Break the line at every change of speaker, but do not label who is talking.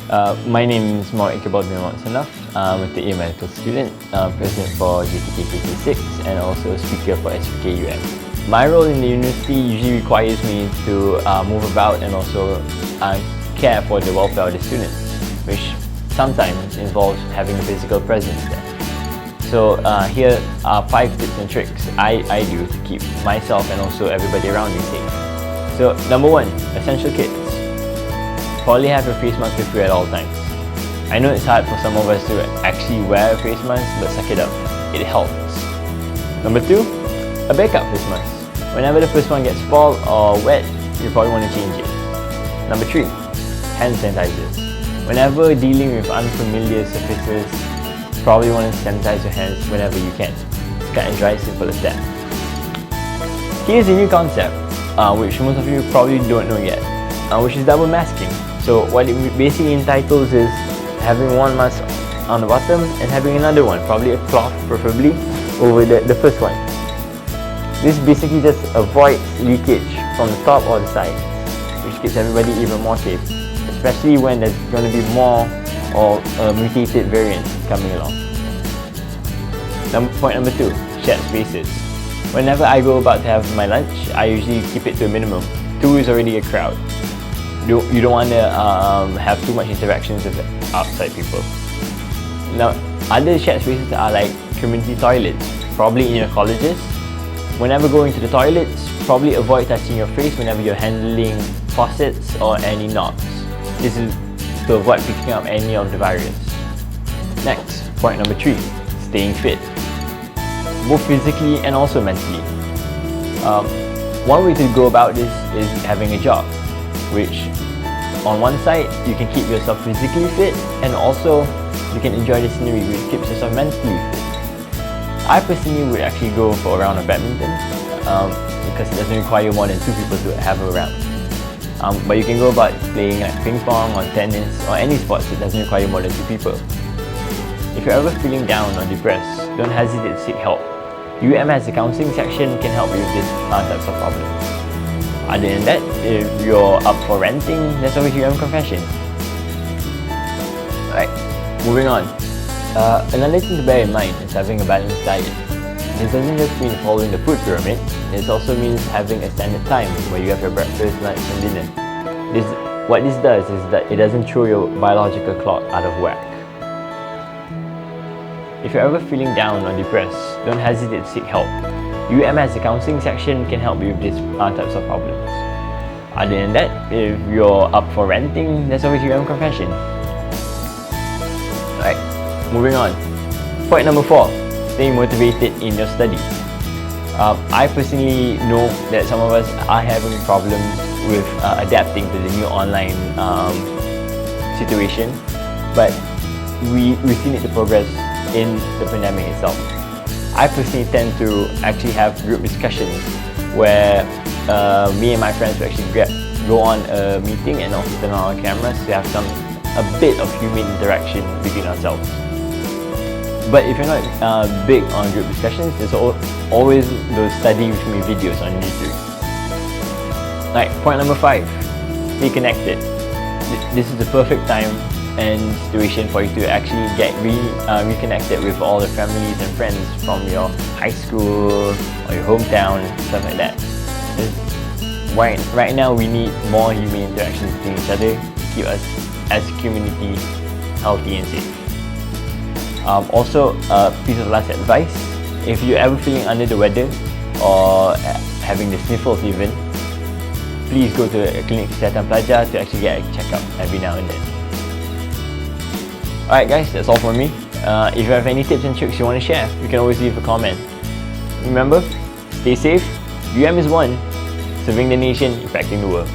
My name is Iqbal bin Sanaf. I'm a TE medical student, president for JTK 6 and also speaker for SPKUM. My role in the university usually requires me to move about and also care for the welfare of the students, which sometimes involves having a physical presence there. So here are 5 tips and tricks I do to keep myself and also everybody around me safe. So number 1, essential kits. Probably have your face mask with you at all times. I know it's hard for some of us to actually wear a face mask, but suck it up, it helps. Number 2, a backup face mask. Whenever the first one gets spoiled or wet, you probably want to change it. Number 3, hand sanitizers. Whenever dealing with unfamiliar surfaces, probably want to sanitize your hands whenever you can. It's cut and dry, simple as that. Here's a new concept, which most of you probably don't know yet, which is double masking. So what it basically entitles is having one mask on the bottom and having another one, probably a cloth preferably, over the first one. This basically just avoids leakage from the top or the sides, which keeps everybody even more safe, especially when there's going to be more or mutated variants coming along. Point number 2, shared spaces. Whenever I go about to have my lunch, I usually keep it to a minimum. 2 is already a crowd. You don't want to have too much interactions with outside people. Now, other shared spaces are like community toilets, probably in your colleges. Whenever going to the toilets, probably avoid touching your face whenever you're handling faucets or any knobs. This is to avoid picking up any of the virus. Next, point number 3, staying fit, both physically and also mentally. One way to go about this is having a jog, which on one side you can keep yourself physically fit and also you can enjoy the scenery, which keeps yourself mentally fit. I personally would actually go for a round of badminton because it doesn't require more than 2 people to have a round. But you can go about playing like ping pong or tennis or any sports that doesn't require more than 2 people. If you're ever feeling down or depressed, don't hesitate to seek help. UM has a counselling section can help you with these types of problems. Other than that, if you're up for renting, there's always UM Confession. Alright, moving on. Another thing to bear in mind is having a balanced diet. This doesn't just mean following the food pyramid, it also means having a standard time where you have your breakfast, lunch and dinner. What this does is that it doesn't throw your biological clock out of whack. If you're ever feeling down or depressed, don't hesitate to seek help. UM has a counselling section can help you with these types of problems. Other than that, if you're up for renting, there's always UM Confession. Alright, moving on. Point number 4, staying motivated in your studies. I personally know that some of us are having problems with adapting to the new online situation, but we've seen it to progress in the pandemic itself. I personally tend to actually have group discussions where me and my friends will actually go on a meeting and also turn on our cameras to have a bit of human interaction between ourselves. But if you're not big on group discussions, there's always those study with me videos on YouTube. Right, point number 5, stay connected. This is the perfect time and situation for you to actually get reconnected with all the families and friends from your high school or your hometown, stuff like that. Right now we need more human interactions between each other to keep us as a community healthy and safe. Also, a piece of last advice, if you're ever feeling under the weather or having the sniffles even, please go to a clinic Kesihatan Pelajar to actually get a checkup every now and then. Alright guys, that's all from me. If you have any tips and tricks you want to share, you can always leave a comment. Remember, stay safe, UM is one, serving the nation, impacting the world.